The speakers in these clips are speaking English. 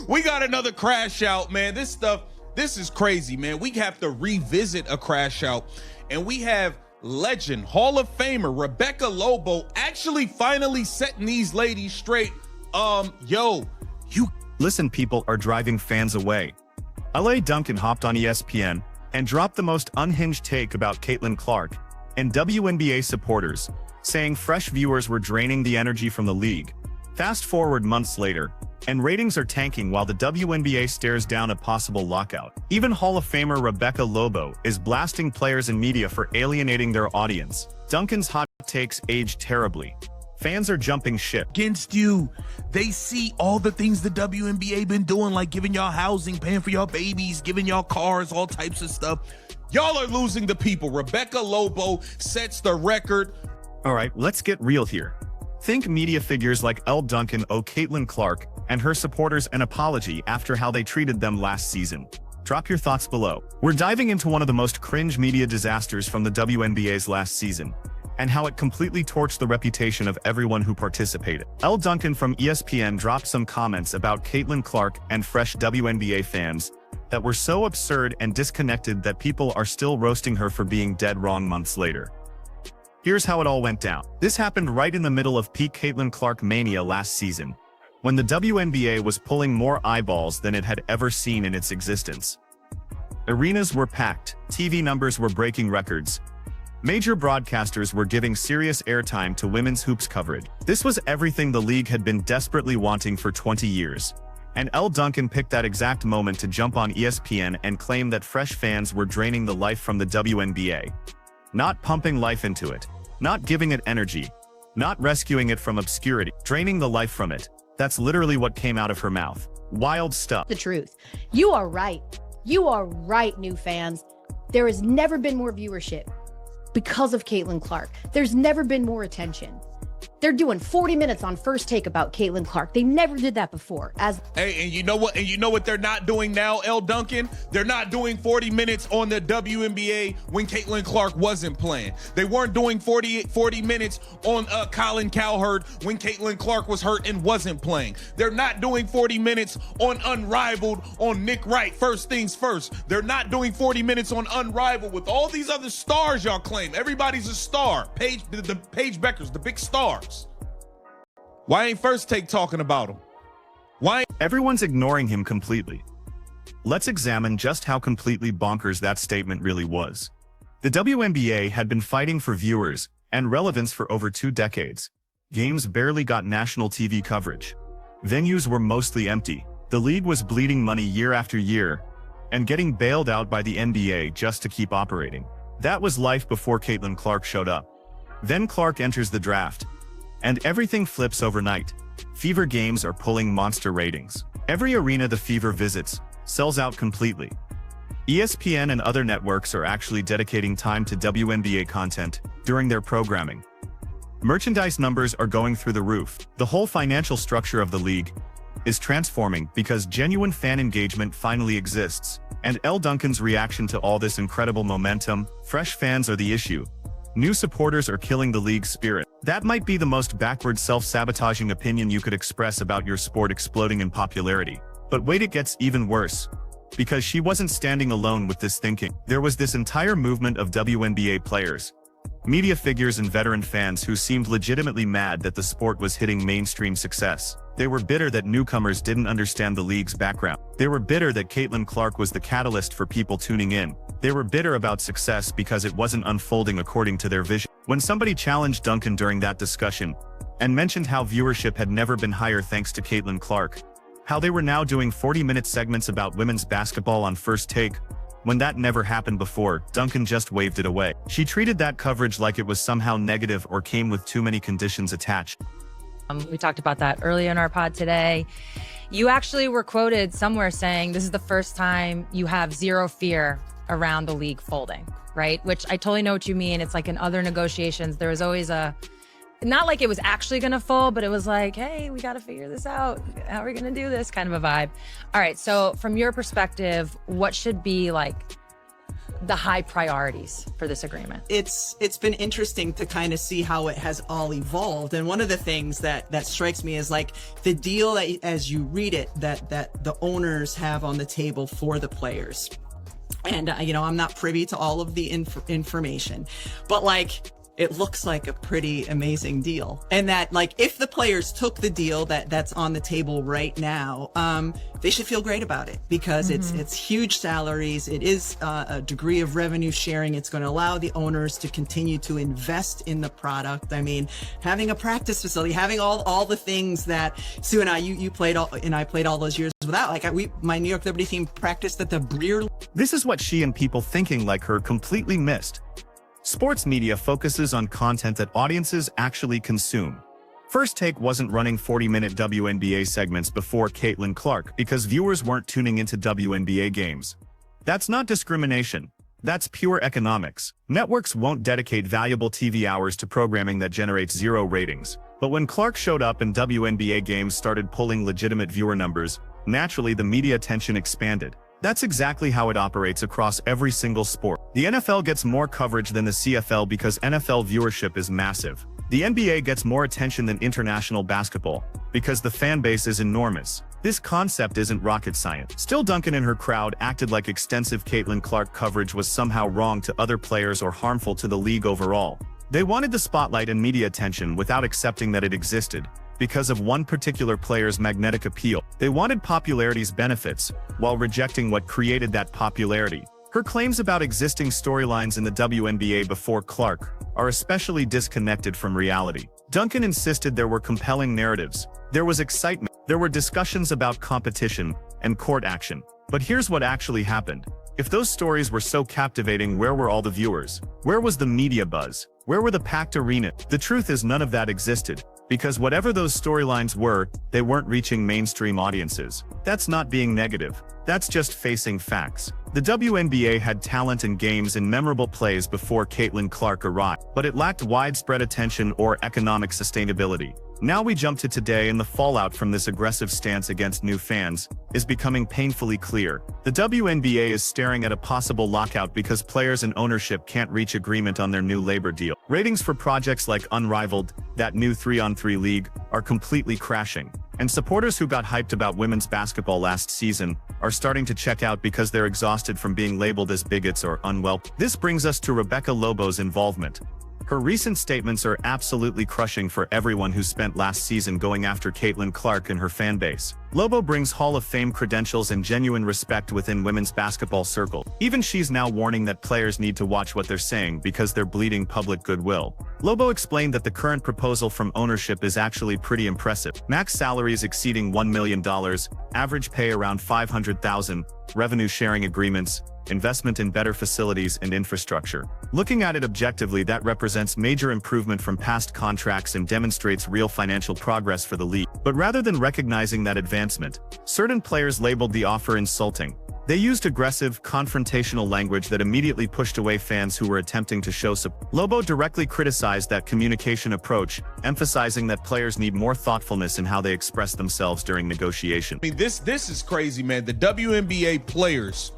We got another crash out, man. This is crazy, man. We have to revisit a crash out, and we have legend, Hall of Famer Rebecca Lobo actually finally setting these ladies straight. Listen, people are driving fans away. Duncan hopped on ESPN and dropped the most unhinged take about Caitlin Clark and WNBA supporters, saying fresh viewers were draining the energy from the league. Fast forward months later, and ratings are tanking while the WNBA stares down a possible lockout. Even Hall of Famer Rebecca Lobo is blasting players and media for alienating their audience. Duncan's hot takes age terribly. Fans are jumping ship. Against you. They see all the things the WNBA been doing, like giving y'all housing, paying for y'all babies, giving y'all cars, all types of stuff. Y'all are losing the people. Rebecca Lobo sets the record. All right, let's get real here. Think media figures like Elle Duncan owe Caitlin Clark and her supporters an apology after how they treated them last season. Drop your thoughts below. We're diving into one of the most cringe media disasters from the WNBA's last season, and how it completely torched the reputation of everyone who participated. Elle Duncan from ESPN dropped some comments about Caitlin Clark and fresh WNBA fans that were so absurd and disconnected that people are still roasting her for being dead wrong months later. Here's how it all went down. This happened right in the middle of peak Caitlin Clark mania last season, when the WNBA was pulling more eyeballs than it had ever seen in its existence. Arenas were packed, TV numbers were breaking records. Major broadcasters were giving serious airtime to women's hoops coverage. This was everything the league had been desperately wanting for 20 years. And Elle Duncan picked that exact moment to jump on ESPN and claim that fresh fans were draining the life from the WNBA. Not pumping life into it. Not giving it energy. Not rescuing it from obscurity. Draining the life from it. That's literally what came out of her mouth. Wild stuff. The truth. You are right. You are right, new fans. There has never been more viewership because of Caitlin Clark. There's never been more attention. They're doing 40 minutes on First Take about Caitlin Clark. They never did that before. Hey, and you know what? And you know what they're not doing now, Elle Duncan? They're not doing 40 minutes on the WNBA when Caitlin Clark wasn't playing. They weren't doing 40 minutes on Colin Cowherd when Caitlin Clark was hurt and wasn't playing. They're not doing 40 minutes on Unrivaled on Nick Wright. First things first. They're not doing 40 minutes on Unrivaled with all these other stars y'all claim. Everybody's a star. The Paige Beckers, the big stars. Why ain't First Take talking about him? Why? Everyone's ignoring him completely. Let's examine just how completely bonkers that statement really was. The WNBA had been fighting for viewers and relevance for over 2 decades. Games barely got national TV coverage. Venues were mostly empty. The league was bleeding money year after year and getting bailed out by the NBA just to keep operating. That was life before Caitlin Clark showed up. Then Clark enters the draft, and everything flips overnight. Fever games are pulling monster ratings. Every arena the Fever visits sells out completely. ESPN and other networks are actually dedicating time to WNBA content during their programming. Merchandise numbers are going through the roof. The whole financial structure of the league is transforming because genuine fan engagement finally exists. And Elle Duncan's reaction to all this incredible momentum: fresh fans are the issue. New supporters are killing the league's spirit. That might be the most backward, self-sabotaging opinion you could express about your sport exploding in popularity. But wait, it gets even worse. Because she wasn't standing alone with this thinking. There was this entire movement of WNBA players, media figures and veteran fans who seemed legitimately mad that the sport was hitting mainstream success. They were bitter that newcomers didn't understand the league's background. They were bitter that Caitlin Clark was the catalyst for people tuning in. They were bitter about success because it wasn't unfolding according to their vision. When somebody challenged Duncan during that discussion and mentioned how viewership had never been higher thanks to Caitlin Clark, how they were now doing 40-minute segments about women's basketball on First Take, when that never happened before, Duncan just waved it away. She treated that coverage like it was somehow negative or came with too many conditions attached. We talked about that earlier in our pod today. You actually were quoted somewhere saying this is the first time you have zero fear around the league folding, right? Which I totally know what you mean. It's like in other negotiations, there was always not like it was actually going to fold, but it was like, hey, we got to figure this out. How are we going to do this kind of a vibe? All right. So from your perspective, what should be like the high priorities for this agreement? It's been interesting to kind of see how it has all evolved. And one of the things that strikes me is like the deal that, as you read it, that the owners have on the table for the players. And, I'm not privy to all of the information, but like, it looks like a pretty amazing deal. And that, like, if the players took the deal that's on the table right now, they should feel great about it, because it's huge salaries. It is a degree of revenue sharing. It's going to allow the owners to continue to invest in the product. I mean, having a practice facility, having all the things that Sue and I, you played and I played all those years without. Like, my New York Liberty team practiced at the Breer. This is what she and people thinking like her completely missed. Sports media focuses on content that audiences actually consume. First Take wasn't running 40-minute WNBA segments before Caitlin Clark because viewers weren't tuning into WNBA games. That's not discrimination. That's pure economics. Networks won't dedicate valuable TV hours to programming that generates zero ratings. But when Clark showed up and WNBA games started pulling legitimate viewer numbers, naturally the media attention expanded. That's exactly how it operates across every single sport. The NFL gets more coverage than the CFL because NFL viewership is massive. The NBA gets more attention than international basketball because the fan base is enormous. This concept isn't rocket science. Still, Duncan and her crowd acted like extensive Caitlin Clark coverage was somehow wrong to other players or harmful to the league overall. They wanted the spotlight and media attention without accepting that it existed. Because of one particular player's magnetic appeal. They wanted popularity's benefits, while rejecting what created that popularity. Her claims about existing storylines in the WNBA before Clark are especially disconnected from reality. Duncan insisted there were compelling narratives, there was excitement, there were discussions about competition and court action. But here's what actually happened. If those stories were so captivating, where were all the viewers? Where was the media buzz? Where were the packed arenas? The truth is, none of that existed. Because whatever those storylines were, they weren't reaching mainstream audiences. That's not being negative. That's just facing facts. The WNBA had talent and games and memorable plays before Caitlin Clark arrived, but it lacked widespread attention or economic sustainability. Now we jump to today, and the fallout from this aggressive stance against new fans is becoming painfully clear. The WNBA is staring at a possible lockout because players and ownership can't reach agreement on their new labor deal. Ratings for projects like Unrivaled, that new 3-on-3 league, are completely crashing. And supporters who got hyped about women's basketball last season are starting to check out because they're exhausted from being labeled as bigots or unwelcome. This brings us to Rebecca Lobo's involvement. Her recent statements are absolutely crushing for everyone who spent last season going after Caitlin Clark and her fan base. Lobo brings Hall of Fame credentials and genuine respect within women's basketball circle. Even she's now warning that players need to watch what they're saying because they're bleeding public goodwill. Lobo explained that the current proposal from ownership is actually pretty impressive. Max salaries exceeding $1 million, average pay around $500,000, revenue sharing agreements, investment in better facilities and infrastructure. Looking at it objectively, that represents major improvement from past contracts and demonstrates real financial progress for the league. But rather than recognizing that advancement, certain players labeled the offer insulting. They used aggressive, confrontational language that immediately pushed away fans who were attempting to show support. Lobo directly criticized that communication approach, emphasizing that players need more thoughtfulness in how they express themselves during negotiation. I mean, this is crazy, man. The WNBA players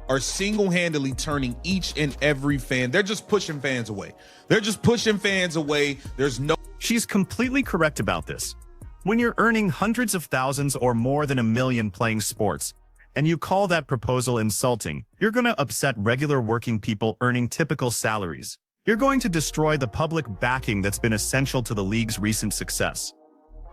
are single-handedly turning each and every fan. They're just pushing fans away. They're just pushing fans away. There's no... She's completely correct about this. When you're earning hundreds of thousands or more than $1 million playing sports, and you call that proposal insulting, you're going to upset regular working people earning typical salaries. You're going to destroy the public backing that's been essential to the league's recent success.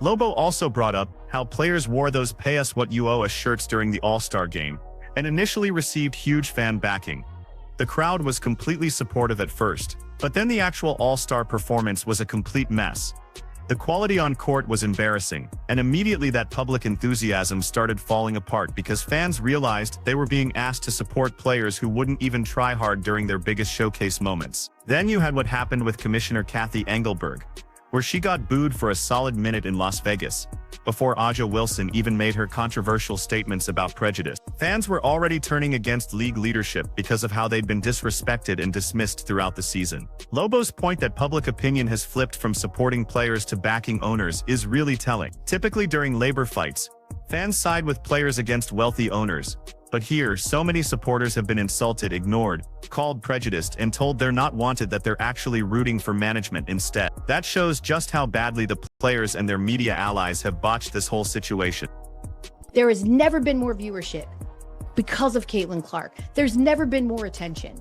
Lobo also brought up how players wore those "pay us what you owe us" shirts during the All-Star game, and initially received huge fan backing. The crowd was completely supportive at first, but then the actual All-Star performance was a complete mess. The quality on court was embarrassing, and immediately that public enthusiasm started falling apart because fans realized they were being asked to support players who wouldn't even try hard during their biggest showcase moments. Then you had what happened with Commissioner Kathy Engelberg, where she got booed for a solid minute in Las Vegas, before Aja Wilson even made her controversial statements about prejudice. Fans were already turning against league leadership because of how they'd been disrespected and dismissed throughout the season. Lobo's point that public opinion has flipped from supporting players to backing owners is really telling. Typically during labor fights, fans side with players against wealthy owners, But here, so many supporters have been insulted, ignored, called prejudiced, and told they're not wanted, that they're actually rooting for management instead. That shows just how badly the players and their media allies have botched this whole situation. There has never been more viewership because of Caitlin Clark. There's never been more attention.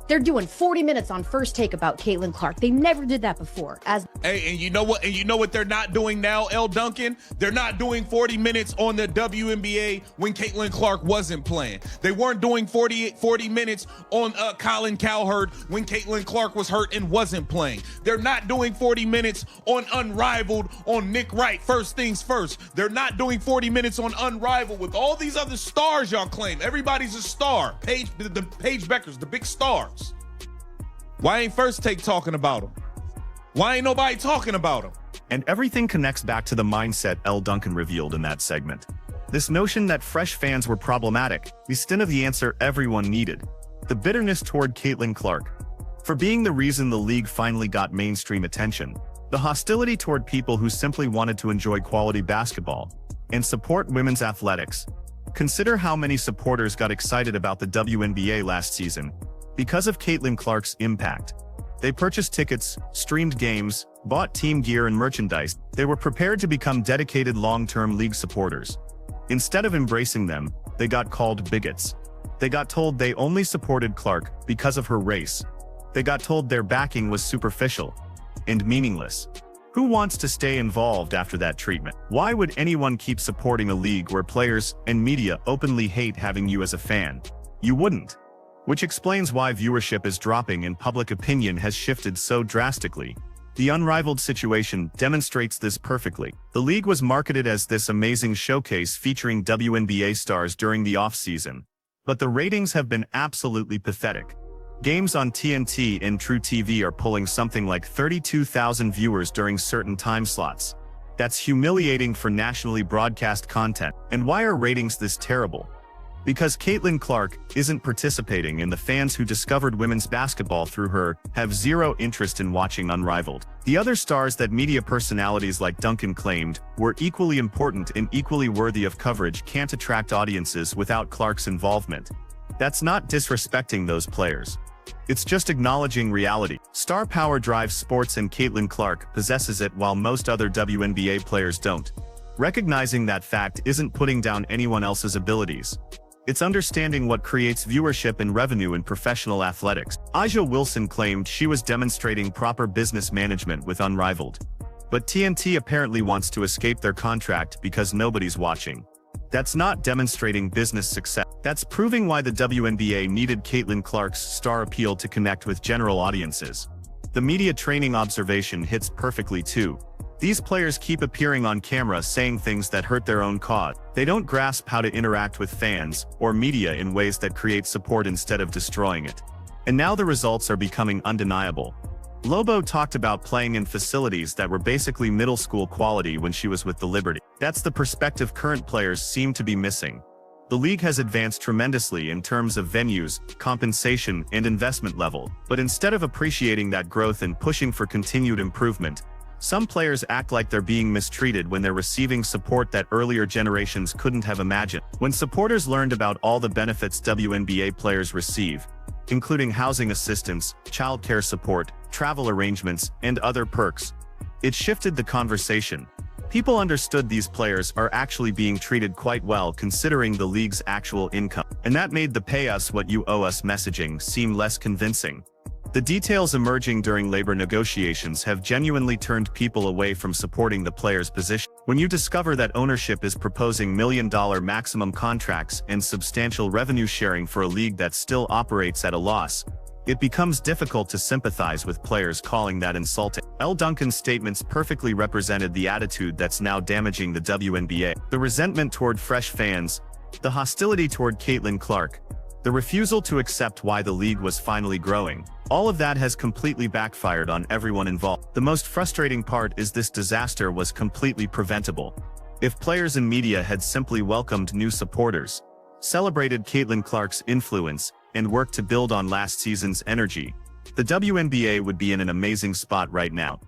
They're doing 40 minutes on First Take about Caitlin Clark. They never did that before. Hey, and you know what? And you know what they're not doing now, Elle Duncan? They're not doing 40 minutes on the WNBA when Caitlin Clark wasn't playing. They weren't doing 40 minutes on Colin Cowherd when Caitlin Clark was hurt and wasn't playing. They're not doing 40 minutes on Unrivaled on Nick Wright. First things first. They're not doing 40 minutes on Unrivaled with all these other stars y'all claim. Everybody's a star. The Paige Beckers, the big stars. Why ain't First Take talking about them? Why ain't nobody talking about them? And everything connects back to the mindset Elle Duncan revealed in that segment. This notion that fresh fans were problematic, instead of the answer everyone needed. The bitterness toward Caitlin Clark for being the reason the league finally got mainstream attention. The hostility toward people who simply wanted to enjoy quality basketball and support women's athletics. Consider how many supporters got excited about the WNBA last season because of Caitlin Clark's impact. They purchased tickets, streamed games, bought team gear and merchandise. They were prepared to become dedicated long-term league supporters. Instead of embracing them, they got called bigots. They got told they only supported Clark because of her race. They got told their backing was superficial and meaningless. Who wants to stay involved after that treatment? Why would anyone keep supporting a league where players and media openly hate having you as a fan? You wouldn't. Which explains why viewership is dropping and public opinion has shifted so drastically. The Unrivaled situation demonstrates this perfectly. The league was marketed as this amazing showcase featuring WNBA stars during the off-season. But the ratings have been absolutely pathetic. Games on TNT and True TV are pulling something like 32,000 viewers during certain time slots. That's humiliating for nationally broadcast content. And why are ratings this terrible? Because Caitlin Clark isn't participating, and the fans who discovered women's basketball through her have zero interest in watching Unrivaled. The other stars that media personalities like Duncan claimed were equally important and equally worthy of coverage can't attract audiences without Clark's involvement. That's not disrespecting those players. It's just acknowledging reality. Star power drives sports, and Caitlin Clark possesses it while most other WNBA players don't. Recognizing that fact isn't putting down anyone else's abilities. It's understanding what creates viewership and revenue in professional athletics. Aja Wilson claimed she was demonstrating proper business management with Unrivaled. But TNT apparently wants to escape their contract because nobody's watching. That's not demonstrating business success. That's proving why the WNBA needed Caitlin Clark's star appeal to connect with general audiences. The media training observation hits perfectly too. These players keep appearing on camera saying things that hurt their own cause. They don't grasp how to interact with fans or media in ways that create support instead of destroying it. And now the results are becoming undeniable. Lobo talked about playing in facilities that were basically middle school quality when she was with the Liberty. That's the perspective current players seem to be missing. The league has advanced tremendously in terms of venues, compensation, and investment level, but instead of appreciating that growth and pushing for continued improvement, some players act like they're being mistreated when they're receiving support that earlier generations couldn't have imagined. When supporters learned about all the benefits WNBA players receive, including housing assistance, childcare support, travel arrangements, and other perks, it shifted the conversation. People understood these players are actually being treated quite well considering the league's actual income, and that made the "pay us what you owe us" messaging seem less convincing. The details emerging during labor negotiations have genuinely turned people away from supporting the players' position. When you discover that ownership is proposing million-dollar maximum contracts and substantial revenue sharing for a league that still operates at a loss, it becomes difficult to sympathize with players calling that insulting. Elle Duncan's statements perfectly represented the attitude that's now damaging the WNBA. The resentment toward fresh fans, the hostility toward Caitlin Clark, the refusal to accept why the league was finally growing. All of that has completely backfired on everyone involved. The most frustrating part is this disaster was completely preventable. If players and media had simply welcomed new supporters, celebrated Caitlin Clark's influence, and worked to build on last season's energy, the WNBA would be in an amazing spot right now.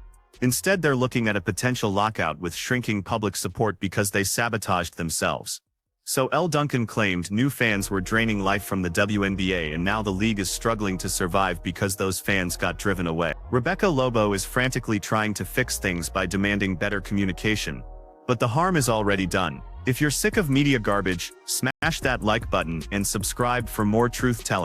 Instead, they're looking at a potential lockout with shrinking public support because they sabotaged themselves. So Elle Duncan claimed new fans were draining life from the WNBA, and now the league is struggling to survive because those fans got driven away. Rebecca Lobo is frantically trying to fix things by demanding better communication, but the harm is already done. If you're sick of media garbage, smash that like button and subscribe for more truth-telling.